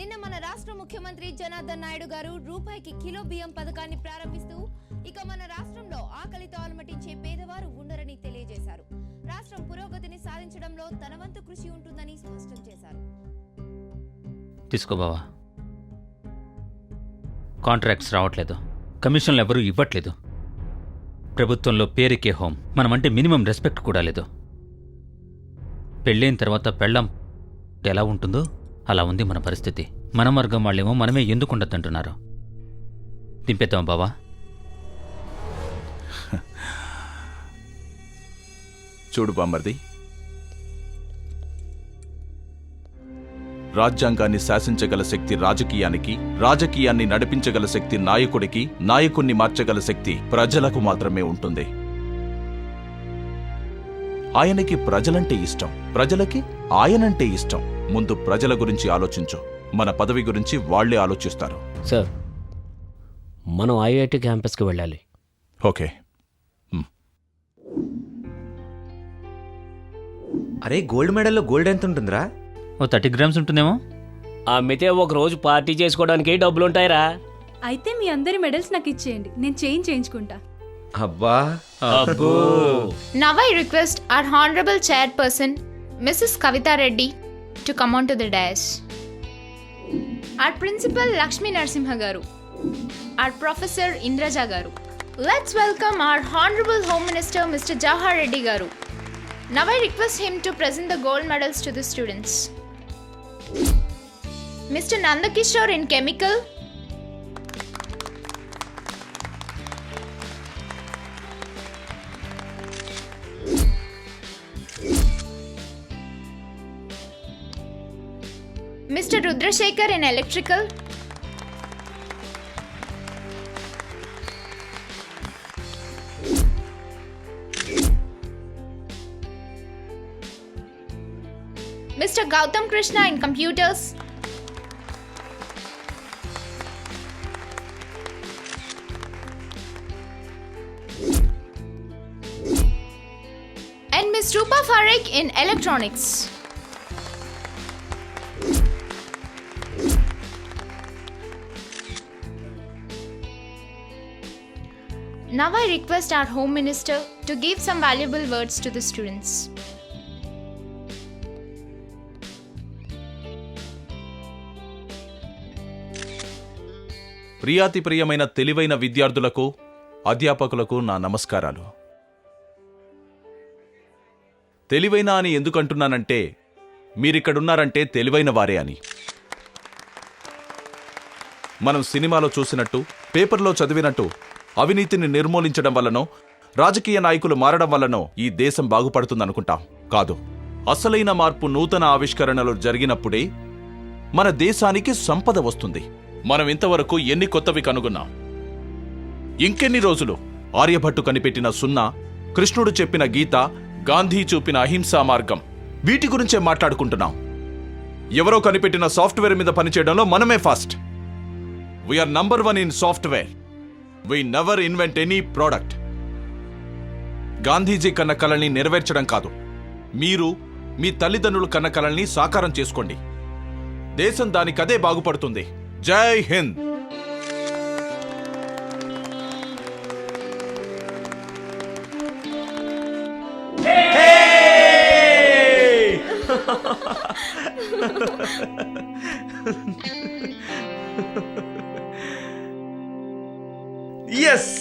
నిన్న మన రాష్ట్ర ముఖ్యమంత్రి జనార్దన్ నాయుడు గారు రూపాయికి కిలో బియ్యం పథకాన్ని ప్రారంభిస్తూ ఇక మన రాష్ట్రంలో ఆకలితో అలమటించే పేదవారు ఉండరని తెలియజేశారు. రాష్ట్రం పురోగతిని సాధించడంలో తన వంతు కృషి ఉంటుందని స్పష్టం చేశారు. తీసుకో బావా. కాంట్రాక్ట్స్ రావట్లేదు, కమిషన్లు ఎవరూ ఇవ్వట్లేదు, ప్రభుత్వంలో పేరుకే హోం, మనమంటే మినిమం రెస్పెక్ట్ కూడా లేదు. పెళ్ళైన తర్వాత పెళ్ళాం ఎలా ఉంటుందో అలా ఉంది మన పరిస్థితి. మన వర్గం వాళ్ళేమో మనమే ఎందుకు ఉండద్దంటున్నారు. దింపేద్దాం బావా. చూడు బామ్మర్ది, రాజ్యాంగాన్ని శాసించగల శక్తి రాజకీయానికి, రాజకీయాన్ని నడిపించగల శక్తి నాయకుడికి, నాయకుణ్ణి మార్చగల శక్తి ప్రజలకు మాత్రమే ఉంటుంది. ఆయనకి ప్రజలంటే ఇష్టం, ప్రజలకి ఆయనంటే ఇష్టం. ముందు ప్రజల గురించి ఆలోచించు, మన పదవి గురించి వాళ్లే ఆలోచిస్తారు. సార్, మనం ఐఐటి క్యాంపస్కి వెళ్ళాలి. ఓకే. అరే, గోల్డ్ మెడల్లో గోల్డ్ ఎంత ఉంటుందిరా? ఓ 30 grams ఉంటుందేమో. అమ్మితే ఒక రోజు పార్టీ చేసుకోవడానికి డబ్బులుంటాయిరా. అయితే మీ అందరి మెడల్స్ నాకు ఇచ్చేయండి, నేను చేయించుకుంటా. అబ్బా, అబ్బో. Now I request our honorable chairperson, Mrs. Kavita Reddy, to come on to the dais. Our principal Lakshmi Narasimha garu, our professor Indraja garu. Let's welcome our honorable Home Minister Mr. Jawahar Reddy garu. Now I request him to present the gold medals to the students. Mr. Nandakishore in chemical, Mr. Rudrashekar in electrical, Mr. Gautam Krishna in computers, and Ms. Rupa Farek in electronics. Now I request our Home Minister to give some valuable words to the students. ప్రియాతి ప్రియమైన తెలివైన విద్యార్థులకు, అధ్యాపకులకు నా నమస్కారాలు. తెలివైన అని ఎందుకంటున్నానంటే, మీరిక్కడున్నారంటే తెలివైన వారే అని. మనం సినిమాలో చూసినట్టు, పేపర్లో చదివినట్టు అవినీతిని నిర్మూలించడం వల్లనో, రాజకీయ నాయకులు మారడం వల్లనో ఈ దేశం బాగుపడుతుందనుకుంటాం. కాదు, అసలైన మార్పు నూతన ఆవిష్కరణలు జరిగినప్పుడే మన దేశానికి సంపద వస్తుంది. మనం ఇంతవరకు ఎన్ని కొత్తవి కనుగొన్నాం. ఇంకెన్ని రోజులు ఆర్యభట్టు కనిపెట్టిన సున్నా, కృష్ణుడు చెప్పిన గీత, గాంధీ చూపిన అహింసా మార్గం, వీటి గురించే మాట్లాడుకుంటున్నాం. ఎవరో కనిపెట్టిన సాఫ్ట్వేర్ మీద పనిచేయడంలో మనమే fast. We are number 1 in software. We never invent any product. Gandhiji కన్న కలల్ని నెరవేర్చడం కాదు, మీరు మీ తల్లిదండ్రులు కన్న కలల్ని సాకారం చేసుకోండి. దేశం దానికదే బాగుపడుతుంది. జై హింద్. ఎస్.